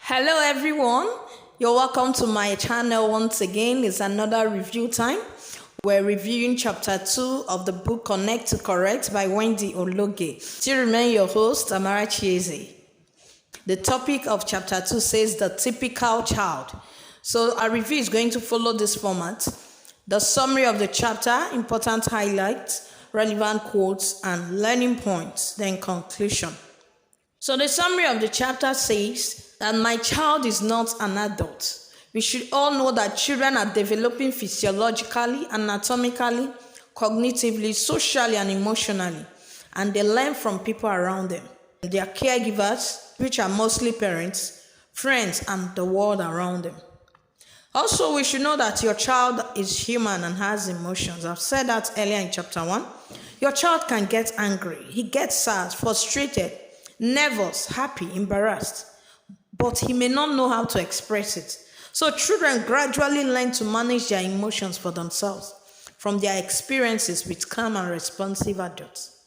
Hello everyone, you're welcome to my channel once again. It's another review time. We're reviewing chapter 2 of the book Connect to Correct by Wendy Ologe. Still remain your host, Amara Chieze. The topic of chapter 2 says the typical child. So our review is going to follow this format. The summary of the chapter, important highlights, relevant quotes, and learning points, then conclusion. So the summary of the chapter says that my child is not an adult. We should all know that children are developing physiologically, anatomically, cognitively, socially, and emotionally, and they learn from people around them. Their caregivers, which are mostly parents, friends, and the world around them. Also, we should know that your child is human and has emotions. I've said that earlier in chapter 1. Your child can get angry. He gets sad, frustrated, nervous, happy, embarrassed, but he may not know how to express it. So children gradually learn to manage their emotions for themselves from their experiences with calm and responsive adults.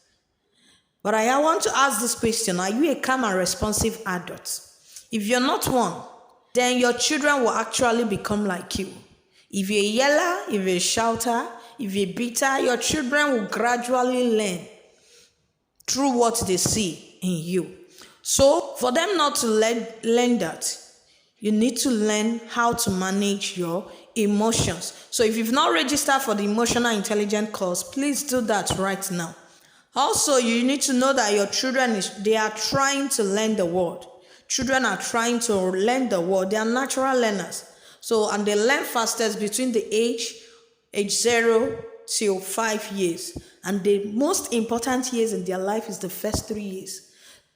But I want to ask this question: are you a calm and responsive adult? If you're not one, then your children will actually become like you. If you're a yeller, if you're a shouter, if you're bitter, your children will gradually learn through what they see in you. So for them not to learn that, you need to learn how to manage your emotions. So if you've not registered for the emotional intelligence course, please do that right now. Also, you need to know that your children they are trying to learn the world. Children are trying to learn the world. They are natural learners. So, and they learn fastest between the age 0 till 5 years. And the most important years in their life is the first 3 years.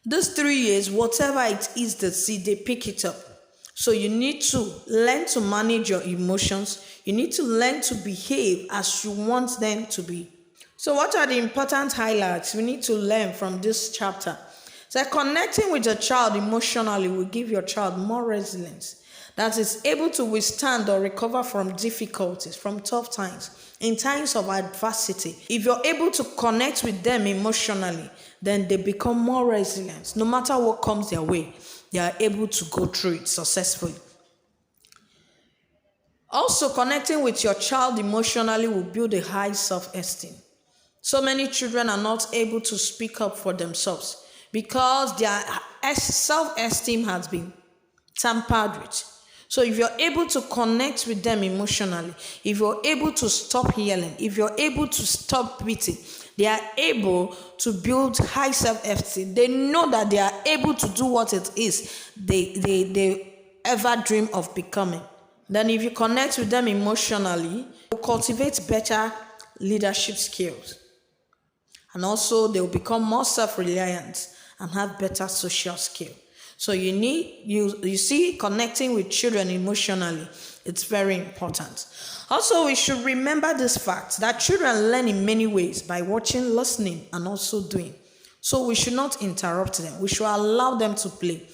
These 3 years, whatever it is they see, they pick it up. So you need to learn to manage your emotions. You need to learn to behave as you want them to be. So what are the important highlights we need to learn from this chapter? So connecting with your child emotionally will give your child more resilience, that is able to withstand or recover from difficulties, from tough times, in times of adversity. If you're able to connect with them emotionally, then they become more resilient. No matter what comes their way, they are able to go through it successfully. Also, connecting with your child emotionally will build a high self-esteem. So many children are not able to speak up for themselves because their self-esteem has been tampered with. So if you're able to connect with them emotionally, if you're able to stop yelling, if you're able to stop beating, they are able to build high self-esteem. They know that they are able to do what it is they ever dream of becoming. Then if you connect with them emotionally, you cultivate better leadership skills. And also they will become more self-reliant and have better social skills. So you see, connecting with children emotionally, it's very important. Also, we should remember this fact that children learn in many ways by watching, listening, and also doing. So we should not interrupt them. We should allow them to play.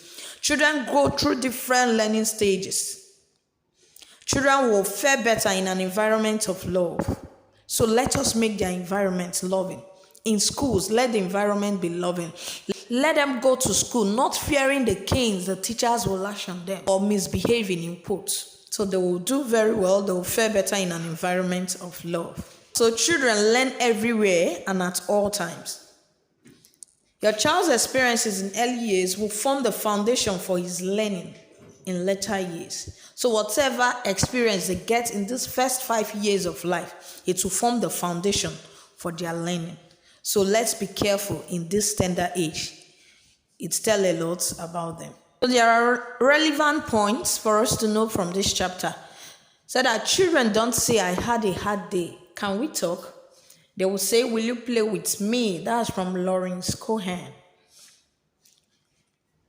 Children go through different learning stages. Children will fare better in an environment of love. So let us make their environment loving. In schools, let the environment be loving. Let them go to school not fearing the canes the teachers will lash on them or misbehaving in quotes. So they will do very well. They will fare better in an environment of love. So children learn everywhere and at all times. Your child's experiences in early years will form the foundation for his learning in later years. So whatever experience they get in this first 5 years of life, it will form the foundation for their learning. So let's be careful in this tender age. It tells a lot about them. So there are relevant points for us to know from this chapter. So that children don't say, I had a hard day. Can we talk? They will say, will you play with me? That's from Lawrence Cohen.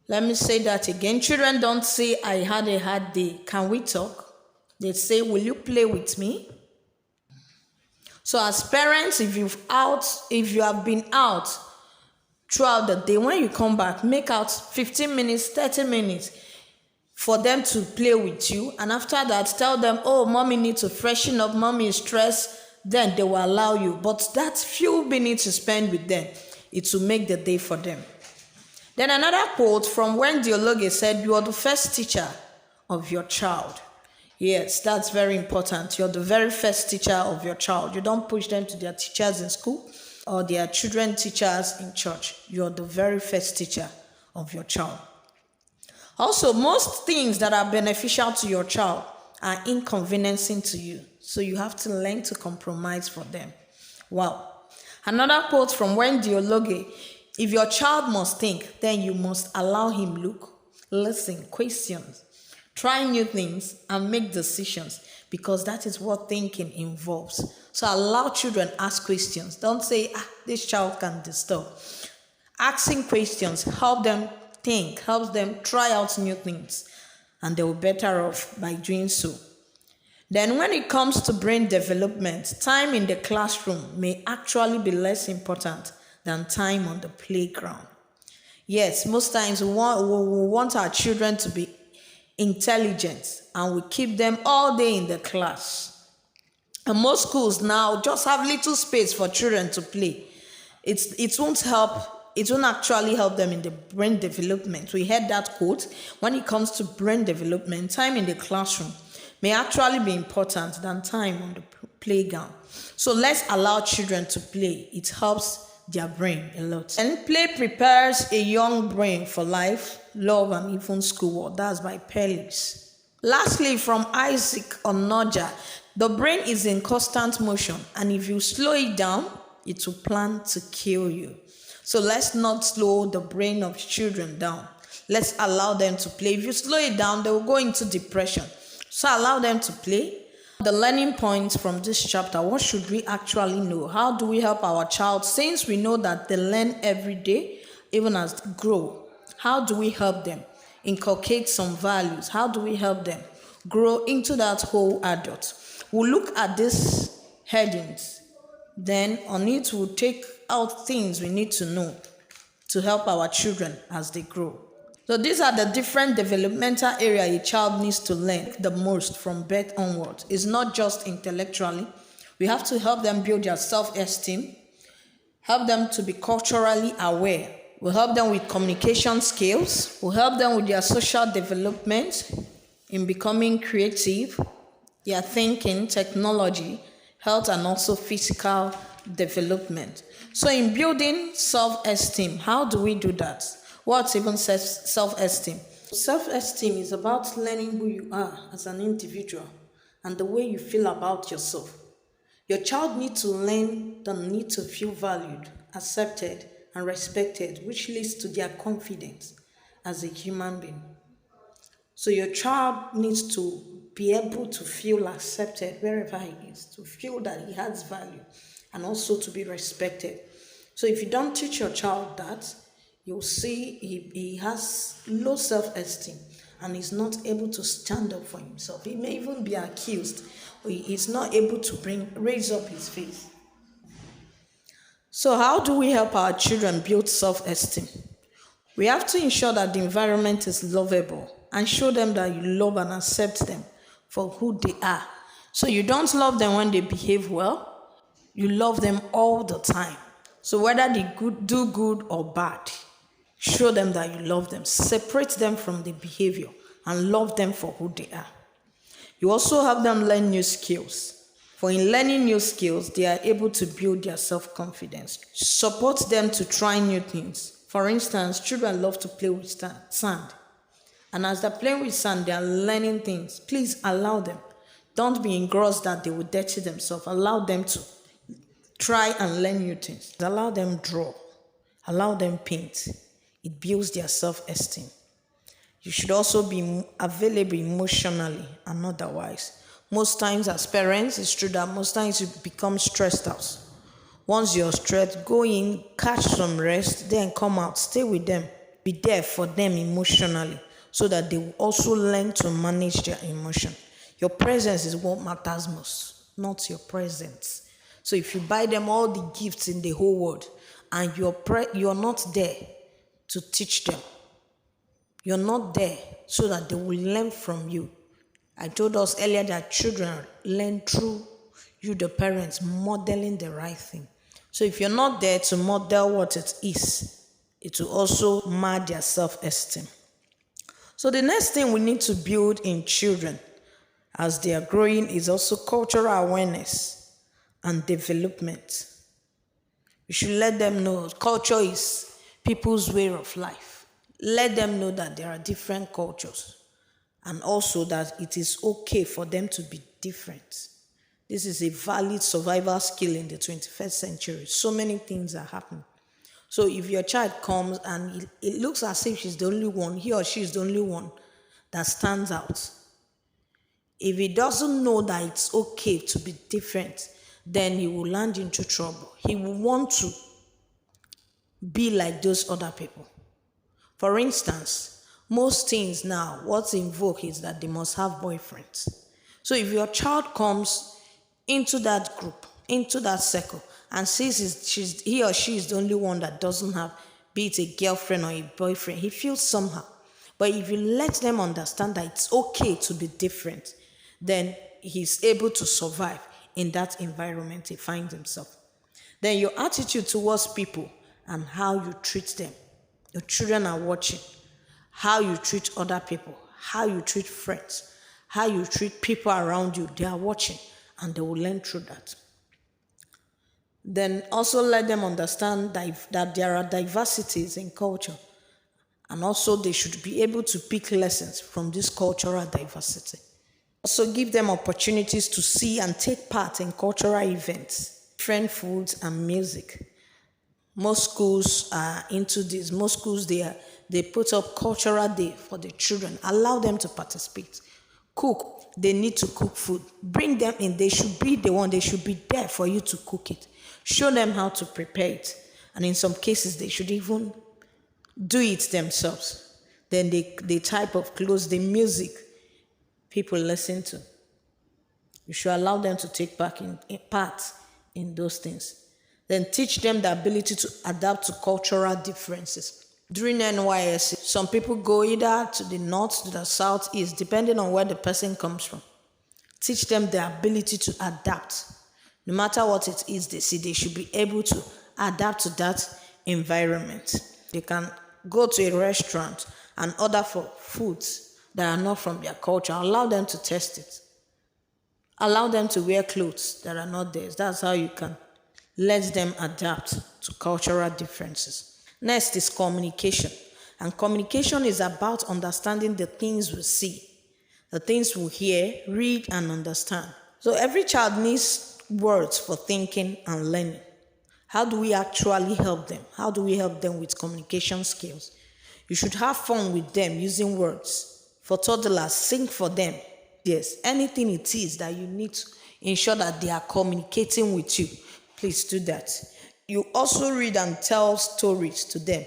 Let me say that again. Children don't say, I had a hard day. Can we talk? They say, will you play with me? So as parents, if you have been out throughout the day, when you come back, make out 15 minutes, 30 minutes for them to play with you. And after that, tell them, oh, mommy needs to freshen up, mommy is stressed. Then they will allow you. But that few minutes you spend with them, it will make the day for them. Then another quote from Wendy Ologe said, "You are the first teacher of your child." Yes, that's very important. You're the very first teacher of your child. You don't push them to their teachers in school or their children teachers in church. You're the very first teacher of your child. Also, most things that are beneficial to your child are inconveniencing to you. So you have to learn to compromise for them. Wow. Another quote from Wendy Ologe: "If your child must think, then you must allow him look, listen, question, try new things, and make decisions, because that is what thinking involves." So allow children ask questions. Don't say, this child can disturb. Asking questions help them think, helps them try out new things, and they will be better off by doing so. Then when it comes to brain development, time in the classroom may actually be less important than time on the playground. Yes, most times we want our children to be intelligent, and we keep them all day in the class. And most schools now just have little space for children to play. It won't actually help them in the brain development. We heard that quote. When it comes to brain development, time in the classroom may actually be important than time on the playground. So let's allow children to play. It helps their brain a lot. And play prepares a young brain for life, love, and even schoolwork. That's by Perlis. Lastly, from Isaac Onoja, the brain is in constant motion, and if you slow it down, it will plan to kill you. So let's not slow the brain of children down. Let's allow them to play. If you slow it down, they will go into depression. So allow them to play. The learning points from this chapter: what should we actually know? How do we help our child? Since we know that they learn every day, even as they grow, how do we help them inculcate some values? How do we help them grow into that whole adult? We'll look at these headings. Then on it, we'll take out things we need to know to help our children as they grow. So these are the different developmental areas a child needs to learn the most from birth onward. It's not just intellectually. We have to help them build their self-esteem, help them to be culturally aware. We'll help them with communication skills. We'll help them with their social development, in becoming creative, their thinking, technology, health, and also physical development. So in building self-esteem, how do we do that? What even says self-esteem? Self-esteem is about learning who you are as an individual and the way you feel about yourself. Your child needs to learn the need to feel valued, accepted, and respected, which leads to their confidence as a human being. So your child needs to be able to feel accepted wherever he is, to feel that he has value, and also to be respected. So if you don't teach your child that, you'll see he has low self-esteem and he's not able to stand up for himself. He may even be accused, or he's not able to raise up his face. So how do we help our children build self-esteem? We have to ensure that the environment is lovable and show them that you love and accept them for who they are. So you don't love them when they behave well, you love them all the time. So whether they do good or bad, show them that you love them. Separate them from the behavior and love them for who they are. You also help them learn new skills. For in learning new skills, they are able to build their self-confidence. Support them to try new things. For instance, children love to play with sand. And as they're playing with sand, they are learning things. Please allow them. Don't be engrossed that they will dirty themselves. Allow them to try and learn new things. Allow them draw. Allow them paint. It builds their self-esteem. You should also be available emotionally and otherwise. Most times as parents, it's true that most times you become stressed out. Once you're stressed, go in, catch some rest, then come out, stay with them. Be there for them emotionally so that they will also learn to manage their emotion. Your presence is what matters most, not your presence. So if you buy them all the gifts in the whole world and you're not there to teach them, you're not there so that they will learn from you. I told us earlier that children learn through you, the parents, modeling the right thing. So if you're not there to model what it is, It will also mar their self-esteem. So the next thing we need to build in children as they are growing is also cultural awareness and development. You should let them know culture is people's way of life. Let them know that there are different cultures and also that it is okay for them to be different. This is a valid survival skill in the 21st century. So many things are happening. So if your child comes and it looks as if she's the only one, he or she is the only one that stands out. If he doesn't know that it's okay to be different, then he will land into trouble. He will want to be like those other people. For instance, most teens now, what's in vogue is that they must have boyfriends. So if your child comes into that group, into that circle, and sees he or she is the only one that doesn't have, be it a girlfriend or a boyfriend, he feels somehow. But if you let them understand that it's okay to be different, then he's able to survive in that environment he finds himself. Then your attitude towards people and how you treat them. Your children are watching. How you treat other people, how you treat friends, how you treat people around you, they are watching and they will learn through that. Then also let them understand that there are diversities in culture, and also they should be able to pick lessons from this cultural diversity. Also give them opportunities to see and take part in cultural events, different foods and music. Most schools are into this. Most schools, they put up cultural day for the children. Allow them to participate. Cook. They need to cook food. Bring them in. They should be the one. They should be there for you to cook it. Show them how to prepare it. And in some cases, they should even do it themselves. Then the type of clothes, the music people listen to. You should allow them to take part in those things. Then teach them the ability to adapt to cultural differences. During NYSC, some people go either to the north, to the southeast, depending on where the person comes from. Teach them the ability to adapt. No matter what it is they see, they should be able to adapt to that environment. They can go to a restaurant and order for foods that are not from their culture. Allow them to test it. Allow them to wear clothes that are not theirs. That's how you can let them adapt to cultural differences. Next is communication. And communication is about understanding the things we see, the things we hear, read, and understand. So every child needs words for thinking and learning. How do we actually help them? How do we help them with communication skills? You should have fun with them using words. For toddlers, sing for them. Yes, anything it is that you need to ensure that they are communicating with you, please do that. You also read and tell stories to them.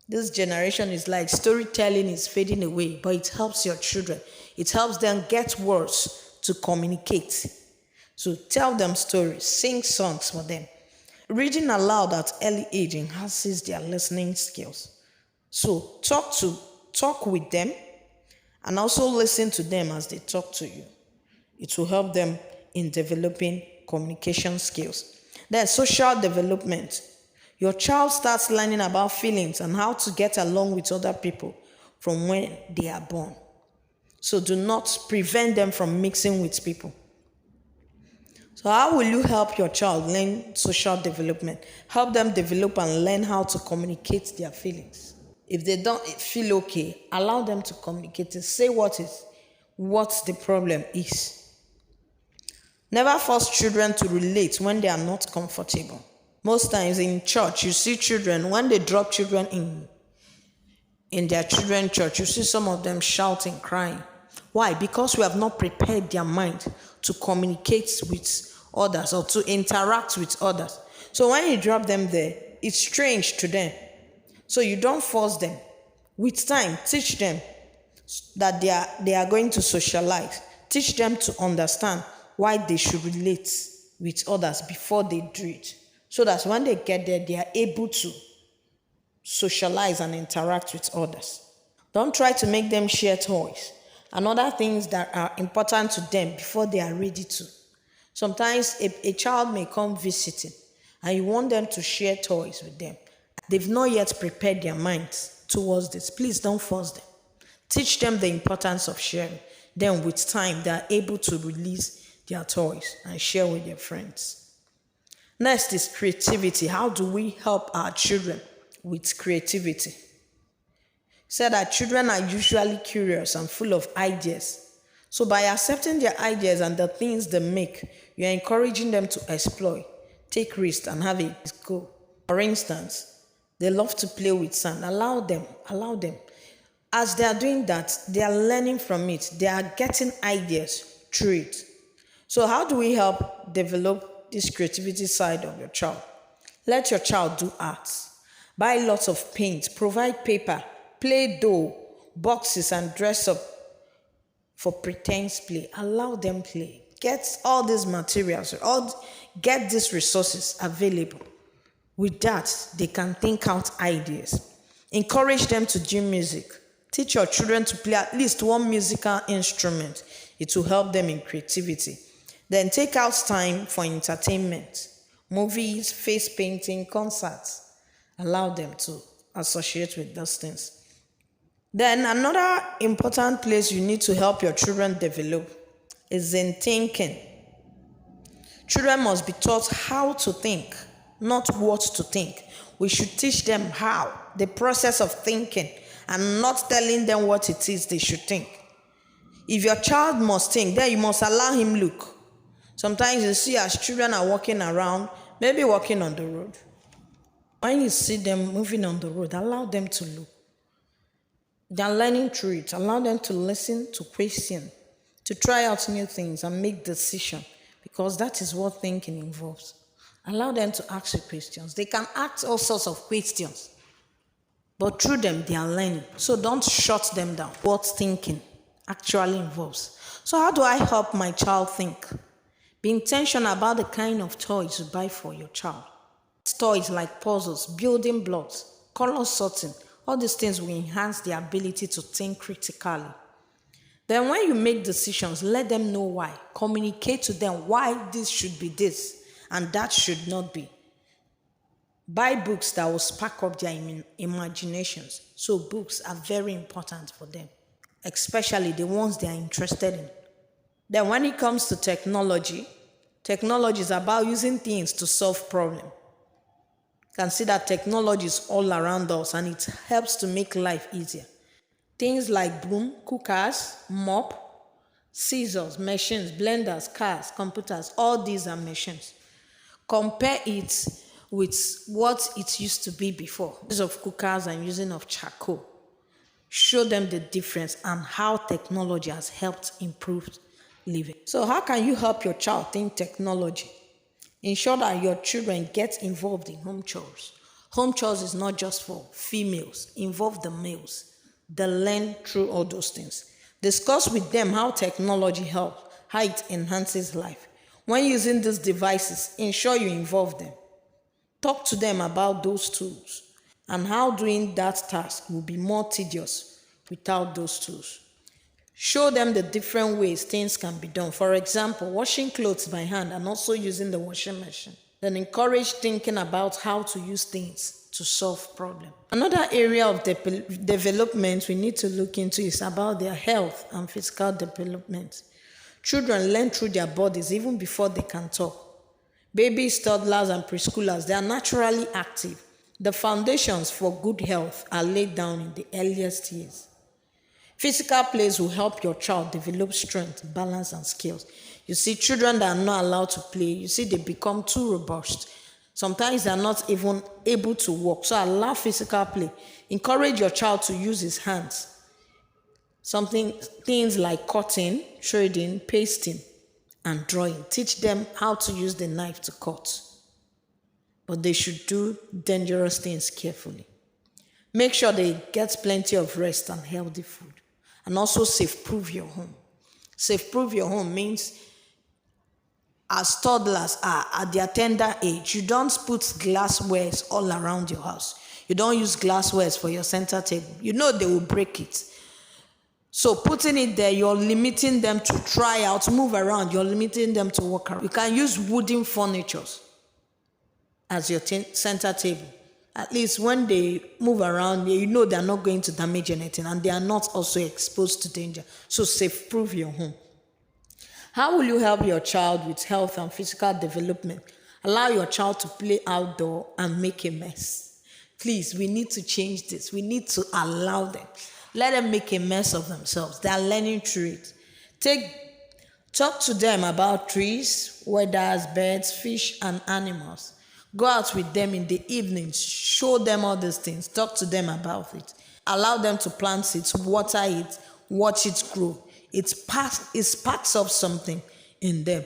This generation is like storytelling is fading away, but it helps your children. It helps them get words to communicate. So tell them stories, sing songs for them. Reading aloud at early age enhances their listening skills. So talk with them and also listen to them as they talk to you. It will help them in developing communication skills. Then social development. Your child starts learning about feelings and how to get along with other people from when they are born. So do not prevent them from mixing with people. So how will you help your child learn social development? Help them develop and learn how to communicate their feelings. If they don't feel okay, allow them to communicate and say what the problem is. Never force children to relate when they are not comfortable. Most times in church, you see children, when they drop children in their children's church, you see some of them shouting, crying. Why? Because we have not prepared their mind to communicate with others or to interact with others. So when you drop them there, it's strange to them. So you don't force them. With time, teach them that they are going to socialize. Teach them to understand why they should relate with others before they do it. So that when they get there, they are able to socialize and interact with others. Don't try to make them share toys and other things that are important to them before they are ready to. Sometimes a child may come visiting and you want them to share toys with them. they've not yet prepared their minds towards this. Please don't force them. Teach them the importance of sharing. Then with time, they are able to release their toys and share with their friends. Next is creativity. How do we help our children with creativity? Said that children are usually curious and full of ideas. So by accepting their ideas and the things they make, you're encouraging them to explore, take risks, and have a goal. For instance, they love to play with sand. Allow them. As they are doing that, they are learning from it. They are getting ideas through it. So how do we help develop this creativity side of your child? Let your child do arts. Buy lots of paint. Provide paper, Play-Doh, boxes, and dress up for pretense play. Allow them play. Get all these materials, get these resources available. With that, they can think out ideas. Encourage them to do music. Teach your children to play at least one musical instrument. It will help them in creativity. Then take out time for entertainment. Movies, face painting, concerts. Allow them to associate with those things. Then another important place you need to help your children develop is in thinking. Children must be taught how to think, not what to think. We should teach them how, the process of thinking, and not telling them what it is they should think. If your child must think, then you must allow him look. Sometimes you see as children are walking around, maybe walking on the road. When you see them moving on the road, allow them to look. They are learning through it. Allow them to listen, to question, to try out new things and make decisions, because that is what thinking involves. Allow them to ask you questions. They can ask all sorts of questions, but through them, they are learning. So don't shut them down. What thinking actually involves. So how do I help my child think? Be intentional about the kind of toys you buy for your child. Toys like puzzles, building blocks, color sorting, all these things will enhance their ability to think critically. Then when you make decisions, let them know why. Communicate to them why this should be this and that should not be. Buy books that will spark up their imaginations. So books are very important for them, especially the ones they are interested in. Then when it comes to technology is about using things to solve problems. You can see that technology is all around us and it helps to make life easier. Things like broom, cookers, mop, scissors, machines, blenders, cars, computers, all these are machines. Compare it with what it used to be before. Use of cookers and using of charcoal. Show them the difference and how technology has helped improve living. So how can you help your child think technology? Ensure that your children get involved in home chores. Home chores is not just for females. Involve the males. They learn through all those things. Discuss with them how technology helps, how it enhances life. When using these devices, ensure you involve them. Talk to them about those tools and how doing that task will be more tedious without those tools. Show them the different ways things can be done. For example, washing clothes by hand and also using the washing machine. Then encourage thinking about how to use things to solve problems. Another area of development we need to look into is about their health and physical development. Children learn through their bodies even before they can talk. Babies, toddlers, and preschoolers, they are naturally active. The foundations for good health are laid down in the earliest years. Physical plays will help your child develop strength, balance, and skills. You see, children that are not allowed to play, you see, they become too robust. Sometimes they are not even able to walk. So allow physical play. Encourage your child to use his hands. Things like cutting, shredding, pasting, and drawing. Teach them how to use the knife to cut. But they should do dangerous things carefully. Make sure they get plenty of rest and healthy food. And also safe-proof your home. Safe-proof your home means as toddlers are at their tender age, you don't put glasswares all around your house. You don't use glasswares for your center table. You know they will break it. So putting it there, you're limiting them to try out, move around. You're limiting them to walk around. You can use wooden furniture as your center table. At least when they move around, you know they're not going to damage anything and they are not also exposed to danger. So safe-proof your home. How will you help your child with health and physical development? Allow your child to play outdoor and make a mess. Please, we need to change this. We need to allow them. Let them make a mess of themselves. They are learning through it. Talk to them about trees, weathers, birds, fish, and animals. Go out with them in the evenings. Show them all these things. Talk to them about it. Allow them to plant it, water it, watch it grow. It's parts of something in them.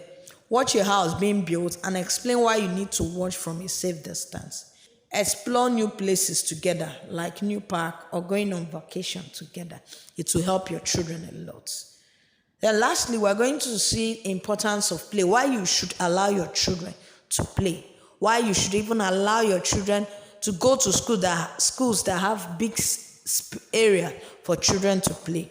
Watch your house being built and explain why you need to watch from a safe distance. Explore new places together, like new park or going on vacation together. It will help your children a lot. Then lastly, we're going to see importance of play, why you should allow your children to play, why you should even allow your children to go to schools that have big area for children to play.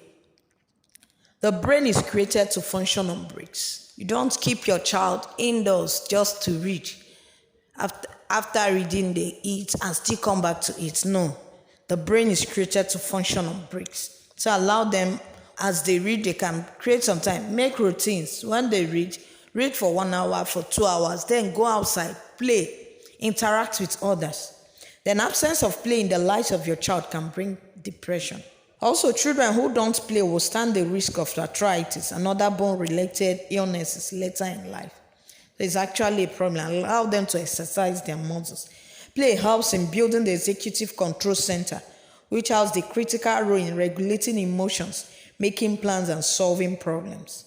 The brain is created to function on breaks. You don't keep your child indoors just to read. After reading, they eat and still come back to eat. No, the brain is created to function on breaks. So allow them, as they read, they can create some time. Make routines. When they read for 1 hour, for 2 hours, then go outside, play, interact with others. The absence of play in the life of your child can bring depression. Also, children who don't play will stand the risk of arthritis and other bone-related illnesses later in life. So it's actually a problem. Allow them to exercise their muscles. Play helps in building the executive control center, which has the critical role in regulating emotions, making plans, and solving problems.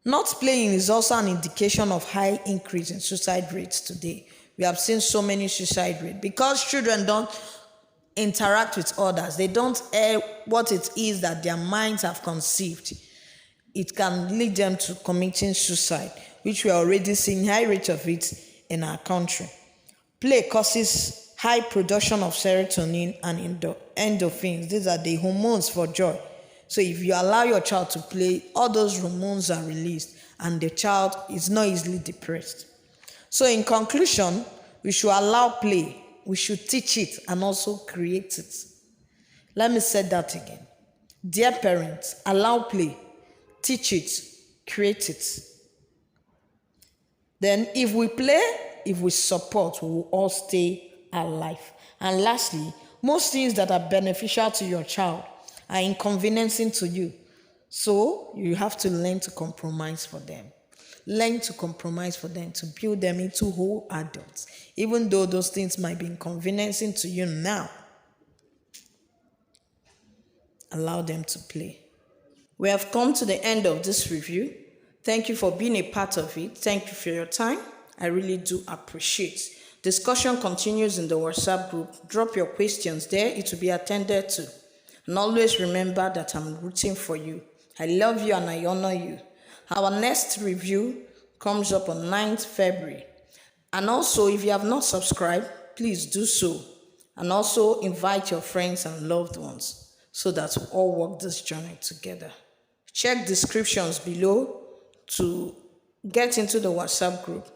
Not playing is also an indication of high increase in suicide rates today. We have seen so many suicide rates because children don't interact with others. They don't air what it is that their minds have conceived. It can lead them to committing suicide, which we are already seeing high rate of it in our country. Play causes high production of serotonin and endorphins. These are the hormones for joy. So if you allow your child to play, all those hormones are released and the child is not easily depressed. So in conclusion, we should allow play. We should teach it and also create it. Let me say that again. Dear parents, allow play, teach it, create it. Then if we play, if we support, we will all stay alive. And lastly, most things that are beneficial to your child are inconveniencing to you. So you have to learn to compromise for them. Learn to compromise for them, to build them into whole adults. Even though those things might be inconveniencing to you now, allow them to play. We have come to the end of this review. Thank you for being a part of it. Thank you for your time. I really do appreciate. Discussion continues in the WhatsApp group. Drop your questions there. It will be attended to. And always remember that I'm rooting for you. I love you and I honor you. Our next review comes up on 9th February. And also, if you have not subscribed, please do so. And also invite your friends and loved ones so that we all walk this journey together. Check descriptions below to get into the WhatsApp group.